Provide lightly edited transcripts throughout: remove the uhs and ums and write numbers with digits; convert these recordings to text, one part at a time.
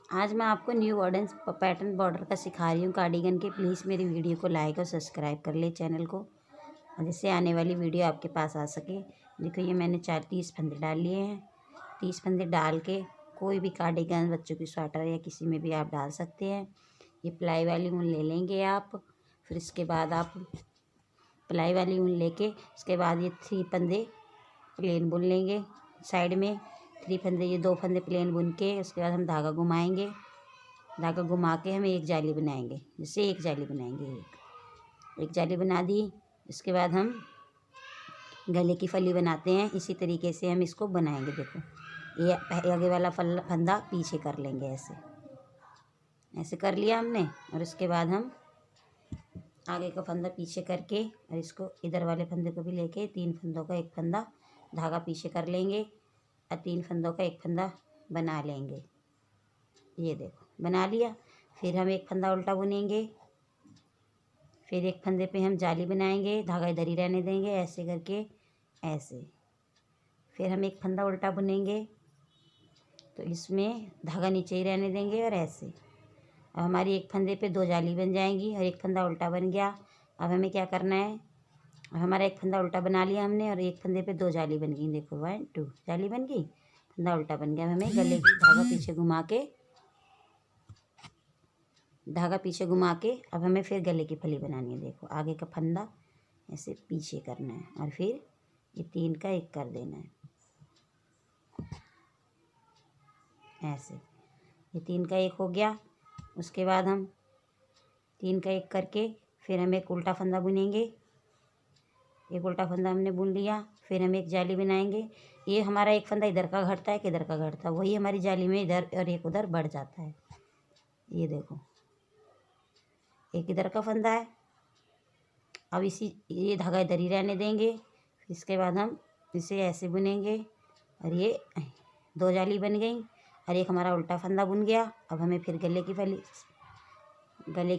आज मैं आपको न्यू ऑर्डर पैटर्न बॉर्डर का सिखा रही हूँ कार्डिगन के। प्लीज़ मेरी वीडियो को लाइक और सब्सक्राइब कर ले चैनल को, और जिससे आने वाली वीडियो आपके पास आ सके। देखो ये मैंने 30 फंदे डाल लिए हैं। 30 फंदे डाल के कोई भी कार्डिगन, बच्चों की स्वेटर या किसी में भी आप डाल सकते हैं। ये प्लाई वाली ऊन ले लेंगे आप। फिर इसके बाद आप प्लाई वाली ऊन लेके उसके बाद ये 3 फंदे प्लेन बुन लेंगे साइड में। 3 फंदे, ये 2 फंदे प्लेन बुन के उसके बाद हम धागा घुमाएंगे। धागा घुमा के हम एक जाली बनाएंगे, जैसे एक जाली बनाएंगे। एक जाली बना दी। इसके बाद हम गले की फली बनाते हैं। इसी तरीके से हम इसको बनाएंगे। देखो ये आगे वाला फंदा पीछे कर लेंगे, ऐसे ऐसे कर लिया हमने। और उसके बाद हम आगे का फंदा पीछे करके और इसको इधर वाले फंदे को भी लेके 3 फंदों का एक फंदा धागा पीछे कर लेंगे और 3 फंदों का एक फंदा बना लेंगे। ये देखो बना लिया। फिर हम एक फंदा उल्टा बुनेंगे। फिर एक फंदे पे हम जाली बनाएंगे, धागा इधर ही रहने देंगे, ऐसे करके ऐसे। फिर हम एक फंदा उल्टा बुनेंगे तो इसमें धागा नीचे ही रहने देंगे और ऐसे। अब हमारी एक फंदे पे 2 जाली बन जाएंगी और एक फंदा उल्टा बन गया। अब हमें क्या करना है, अब हमारा एक फंदा उल्टा बना लिया हमने और एक फंदे पे 2 जाली बन गई। देखो 1 2 जाली बन गई, फंदा उल्टा बन गया। हमें गले की धागा पीछे घुमा के अब हमें फिर गले की फली बनानी है। देखो आगे का फंदा ऐसे पीछे करना है और फिर ये 3 का एक कर देना है, ऐसे। ये 3 का एक हो गया। उसके बाद हम 3 का एक करके फिर हम एक उल्टा फंदा बुनेंगे। एक उल्टा फंदा हमने बुन लिया। फिर हम एक जाली बनाएंगे। ये हमारा एक फंदा इधर का घटता है, किधर का घटता है, वही हमारी जाली में इधर और एक उधर बढ़ जाता है। ये देखो एक इधर का फंदा है। अब ये धागा इधर ही रहने देंगे। फिर इसके बाद हम इसे ऐसे बुनेंगे और ये 2 जाली बन गई और एक हमारा उल्टा फंदा बुन गया। अब हमें फिर गले की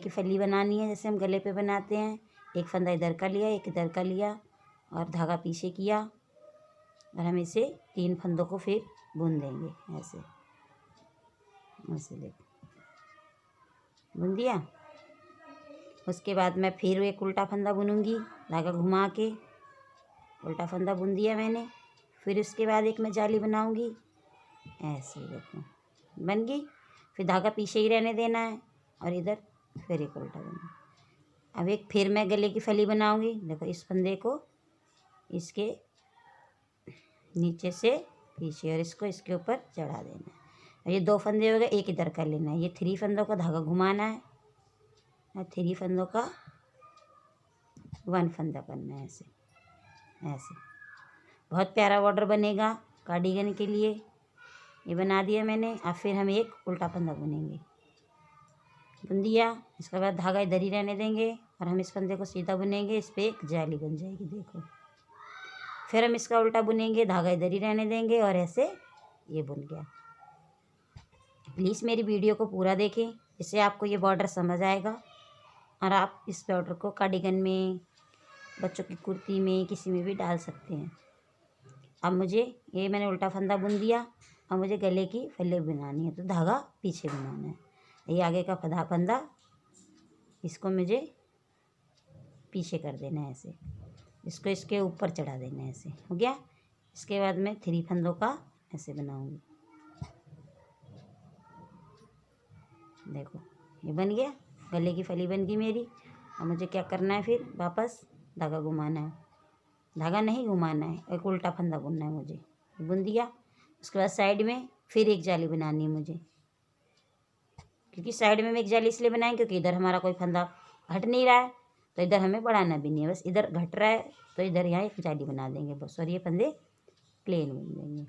फली बनानी है, जैसे हम गले पे बनाते हैं। एक फंदा इधर का लिया, एक इधर का लिया और धागा पीछे किया और हम इसे 3 फंदों को फिर बुन देंगे, ऐसे ऐसे। देखो बुन दिया। उसके बाद मैं फिर एक उल्टा फंदा बुनूंगी, धागा घुमा के उल्टा फंदा बुन दिया मैंने। फिर उसके बाद एक मैं जाली बनाऊंगी, ऐसे। देखो बन गई। फिर धागा पीछे ही रहने देना है और इधर फिर एक उल्टा बुनना। अब एक फिर मैं गले की फली बनाऊंगी। देखो इस फंदे को इसके नीचे से पीछे और इसको इसके ऊपर चढ़ा देना है। ये 2 फंदे हो गए, एक इधर कर लेना है। ये 3 फंदों का धागा घुमाना है और 3 फंदों का 1 फंदा करना है, ऐसे ऐसे। बहुत प्यारा बॉर्डर बनेगा कार्डिगन के लिए। ये बना दिया मैंने। अब फिर हम एक उल्टा फंदा बुनेंगे, बुन दिया। इसके बाद धागा इधर ही रहने देंगे और हम इस फंदे को सीधा बुनेंगे। इस पर एक जाली बन जाएगी। देखो फिर हम इसका उल्टा बुनेंगे, धागा इधर ही रहने देंगे और ऐसे ये बुन गया। प्लीज़ मेरी वीडियो को पूरा देखें, इससे आपको ये बॉर्डर समझ आएगा और आप इस बॉर्डर को कार्डिगन में, बच्चों की कुर्ती में, किसी में भी डाल सकते हैं। अब मुझे ये मैंने उल्टा फंदा बुन दिया। अब मुझे गले की फली बनानी है तो धागा पीछे बनाना है। ये आगे का फंदा इसको मुझे पीछे कर देना है, ऐसे। इसको इसके ऊपर चढ़ा देना है, ऐसे हो गया। इसके बाद मैं 3 फंदों का ऐसे बनाऊंगी। देखो ये बन गया, गले की फली बन गई मेरी। अब मुझे क्या करना है, फिर वापस धागा घुमाना है। धागा नहीं घुमाना है, एक उल्टा फंदा बुनना है मुझे। बुन दिया। उसके बाद साइड में फिर एक जाली बनानी है मुझे, क्योंकि साइड में हम एक जाली इसलिए बनाएंगे क्योंकि इधर हमारा कोई फंदा घट नहीं रहा है तो इधर हमें बढ़ाना भी नहीं है। बस इधर घट रहा है तो इधर यहाँ एक जाली बना देंगे बस, और ये फंदे प्लेन बन देंगे।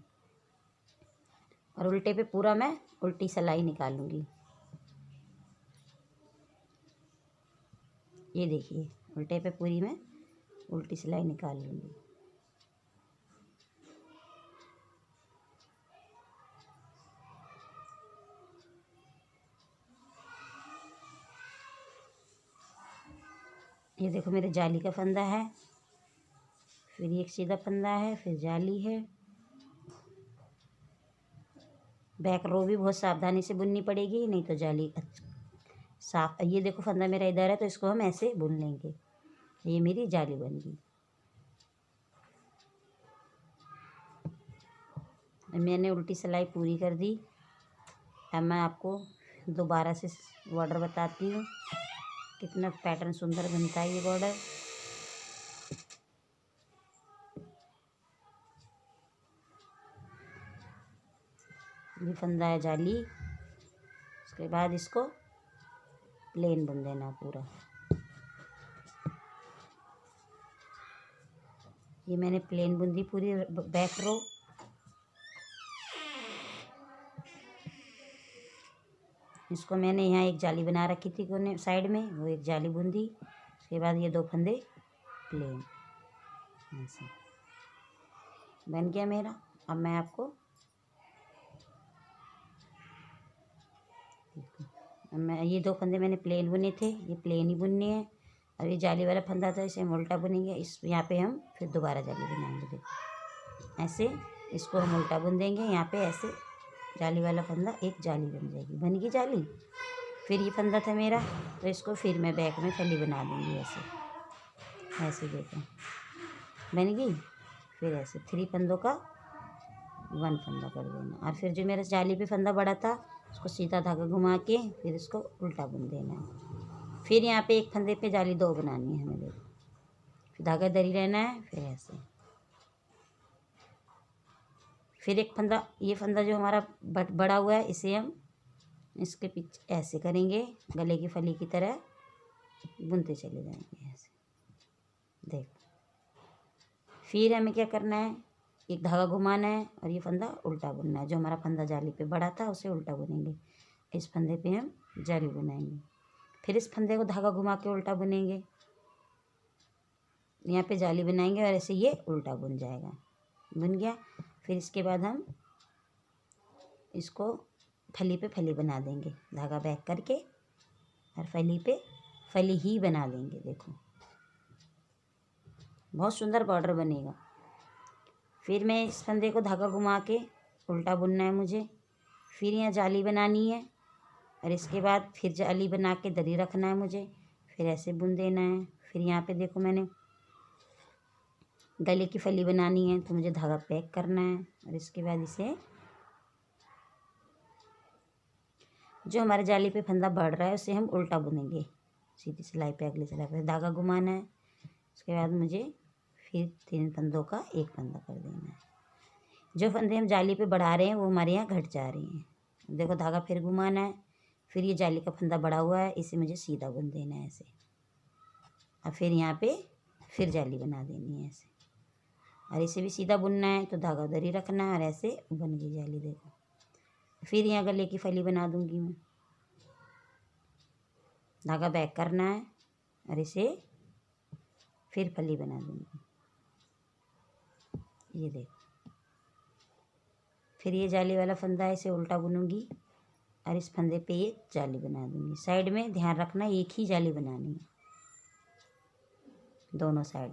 और उल्टे पे पूरा मैं उल्टी सिलाई निकालूंगी। ये देखिए उल्टे पे पूरी मैं उल्टी सिलाई निकाल लूँगी। ये देखो मेरे जाली का फंदा है, फिर एक सीधा फंदा है, फिर जाली है, बैक रो भी बहुत सावधानी से बुननी पड़ेगी, नहीं तो जाली साफ। ये देखो फंदा मेरा इधर है तो इसको हम ऐसे बुन लेंगे। ये मेरी जाली बन गई। मैंने उल्टी सिलाई पूरी कर दी। अब मैं आपको दोबारा से बॉर्डर बताती हूँ कितना पैटर्न सुंदर बनता है ये बॉर्डर। ये फंदा है जाली। उसके बाद इसको प्लेन बुन देना पूरा। ये मैंने प्लेन बुन दी पूरी बैक रो। इसको मैंने यहाँ एक जाली बना रखी थी कोने साइड में, वो एक जाली बुन दी। उसके बाद ये 2 फंदे प्लेन ऐसे बन गया मेरा। अब मैं आपको ये 2 फंदे मैंने प्लेन बुने थे, ये प्लेन ही बुनने हैं। और ये जाली वाला फंदा था, इसे हम उल्टा बुनेंगे। इस यहाँ पे हम फिर दोबारा जाली बनाएंगे। देखो ऐसे इसको हम उल्टा बुन देंगे। यहाँ पे ऐसे जाली वाला फंदा एक जाली बन जाएगी, बन गई जाली। फिर ये फंदा था मेरा, तो इसको फिर मैं बैक में फली बना दूँगी ऐसे। ऐसे देखो बन गई। फिर ऐसे 3 फंदों का 1 फंदा कर देना। और फिर जो मेरा जाली पे फंदा बड़ा था उसको सीधा धागा घुमा के फिर इसको उल्टा बुन देना है। फिर यहाँ पे एक फंदे पे जाली 2 बनानी है हमें। देखो फिर धागा दरी रहना है। फिर ऐसे फिर एक फंदा, ये फंदा जो हमारा बड़ा हुआ है इसे हम इसके पीछे ऐसे करेंगे, गले की फली की तरह बुनते चले जाएंगे ऐसे। देखो फिर हमें क्या करना है, एक धागा घुमाना है और ये फंदा उल्टा बुनना है। जो हमारा फंदा जाली पे बड़ा था उसे उल्टा बुनेंगे। इस फंदे पे हम जाली बुनाएंगे। फिर इस फंदे को धागा घुमा के उल्टा बुनेंगे। यहाँ पे जाली बनाएंगे और ऐसे ये उल्टा बुन जाएगा। बुन गया। फिर इसके बाद हम इसको फली पे फली बना देंगे, धागा बैक करके और फली पे फली ही बना देंगे। देखो बहुत सुंदर बॉर्डर बनेगा। फिर मैं इस फंदे को धागा घुमा के उल्टा बुनना है मुझे। फिर यहाँ जाली बनानी है और इसके बाद फिर जाली बना के दरी रखना है मुझे। फिर ऐसे बुन देना है। फिर यहाँ पे देखो मैंने गले की फली बनानी है तो मुझे धागा पैक करना है और इसके बाद इसे जो हमारे जाली पे फंदा बढ़ रहा है उसे हम उल्टा बुनेंगे। सीधी सिलाई पे अगली सिलाई पे धागा घुमाना है। उसके बाद मुझे फिर 3 फंदों का 1 फंदा कर देना है। जो फंदे हम जाली पे बढ़ा रहे हैं वो हमारे यहाँ घट जा रही हैं। देखो धागा फिर घुमाना है। फिर ये जाली का फंदा बढ़ा हुआ है, इसे मुझे सीधा बुन देना है ऐसे। और फिर यहाँ पे फिर जाली बना देनी है ऐसे। और इसे भी सीधा बुनना है तो धागा दरी रखना है और ऐसे बन गई जाली। देखो फिर यहाँ गले की फली बना दूंगी मैं। धागा बैक करना है और इसे फिर फली बना दूंगी। ये देखो फिर ये जाली वाला फंदा है, इसे उल्टा बुनूंगी और इस फंदे पे ये जाली बना दूंगी। साइड में ध्यान रखना एक ही जाली बनानी है दोनों साइड।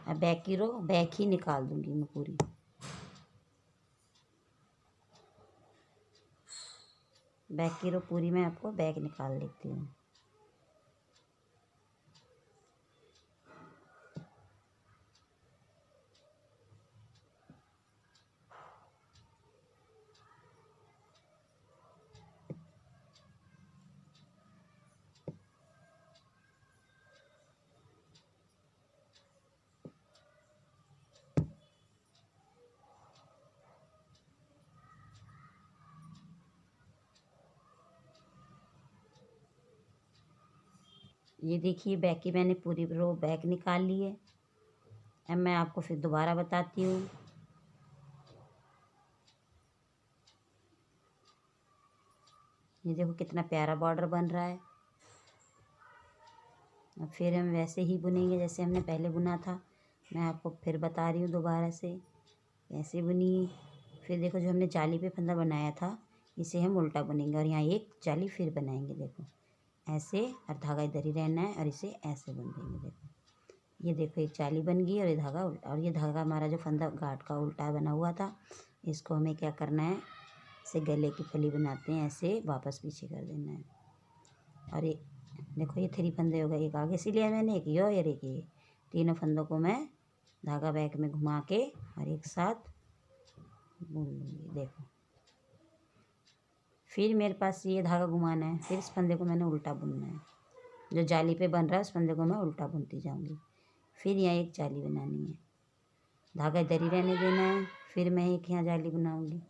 अब बैक की रो बैक ही निकाल दूंगी मैं पूरी। बैक की रो पूरी मैं आपको बैक निकाल देती हूँ। ये देखिए बैक की मैंने पूरी रो बैक निकाल ली है। अब मैं आपको फिर दोबारा बताती हूँ। ये देखो कितना प्यारा बॉर्डर बन रहा है। अब फिर हम वैसे ही बुनेंगे जैसे हमने पहले बुना था। मैं आपको फिर बता रही हूँ दोबारा से ऐसे बुनिए। फिर देखो जो हमने जाली पे फंदा बनाया था इसे हम उल्टा बुनेंगे और यहाँ एक जाली फिर बनाएंगे। देखो ऐसे और धागा इधर ही रहना है और इसे ऐसे बुन देंगे। देखो ये देखो एक जाली बन गई और ये धागा उल्टा। और ये धागा हमारा जो फंदा गांठ का उल्टा बना हुआ था इसको हमें क्या करना है, ऐसे गले की फली बनाते हैं, ऐसे वापस पीछे कर देना है। और ये देखो ये 3 फंदे हो गए, एक आगे से लिया मैंने, एक ये और एक ये। तीनों फंदों को मैं धागा बैक में घुमा के और एक साथ बुन लूँगी। देखो फिर मेरे पास ये धागा घुमाना है, फिर इस फंदे को मैंने उल्टा बुनना है। जो जाली पे बन रहा है उस फंदे को मैं उल्टा बुनती जाऊँगी। फिर यहाँ एक जाली बनानी है, धागा इधर ही रहने देना है। फिर मैं एक यहाँ जाली बनाऊँगी।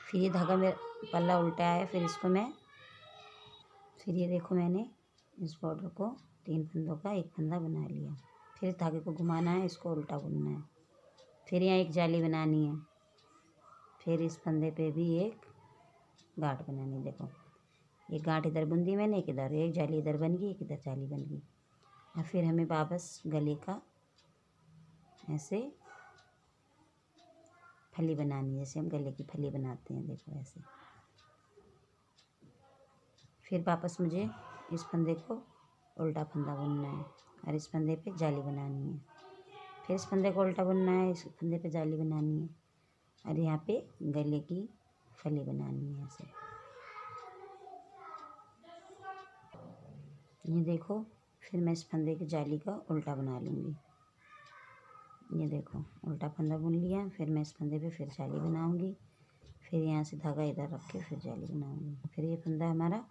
फिर ये धागा मेरा पल्ला उल्टा है, फिर इसको मैं फिर ये देखो मैंने इस बॉर्डर को 3 फंदों का एक फंदा बना लिया। फिर इस धागे को घुमाना है, इसको उल्टा बुनना है। फिर यहाँ एक जाली बनानी है, फिर इस फंदे पे भी एक गांठ बनानी। देखो एक गांठ इधर बुन दी मैंने, एक इधर, एक जाली इधर बन गई, एक इधर जाली बन गई। और फिर हमें वापस गले का ऐसे फली बनानी, जैसे हम गले की फली बनाते हैं। देखो ऐसे। फिर वापस मुझे इस फंदे को उल्टा फंदा बुनना है और इस फंदे पे जाली बनानी है। फिर इस फंदे को उल्टा बुनना है, इस फंदे पे जाली बनानी है और यहाँ पे गले की फली बनानी है ऐसे। ये देखो फिर मैं इस फंदे की जाली का उल्टा बना लूँगी। ये देखो उल्टा फंदा बुन लिया। फिर मैं इस फंदे पे फिर जाली बनाऊँगी। फिर यहाँ से धागा इधर रख के फिर जाली बनाऊँगी। फिर ये फंदा हमारा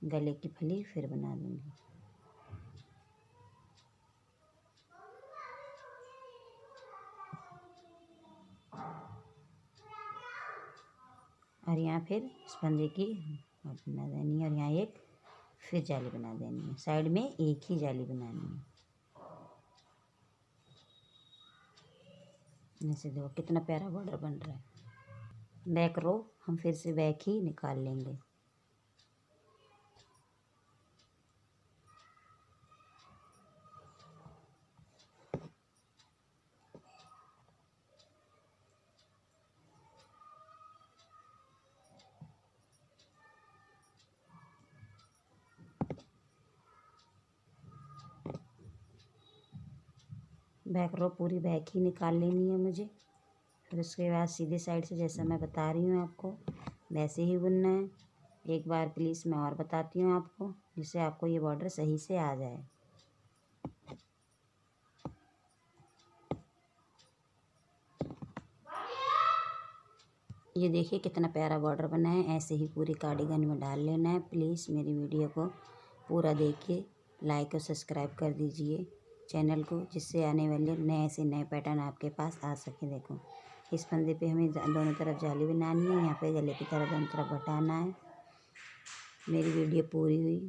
गले की फली फिर बना दूँगी। और यहाँ फिर इस फंदे की बना देनी है और यहाँ एक फिर जाली बना देनी है। साइड में एक ही जाली बनानी है। जैसे देखो कितना प्यारा बॉर्डर बन रहा है। बैक रो हम फिर से बैक ही निकाल लेंगे। बैक रो पूरी बैक ही निकाल लेनी है मुझे। फिर उसके बाद सीधे साइड से जैसा मैं बता रही हूँ आपको वैसे ही बुनना है। एक बार प्लीज़ मैं और बताती हूँ आपको, जिससे आपको ये बॉर्डर सही से आ जाए। ये देखिए कितना प्यारा बॉर्डर बना है। ऐसे ही पूरी कार्डिगन में डाल लेना है। प्लीज़ मेरी वीडियो को पूरा देखिए, लाइक और सब्सक्राइब कर दीजिए चैनल को, जिससे आने वाले नए से नए पैटर्न आपके पास आ सके। देखो इस फंदे पे हमें दोनों तरफ जाली बनानी है, यहाँ पे गले की तरफ दोनों तरफ बटाना है। मेरी वीडियो पूरी हुई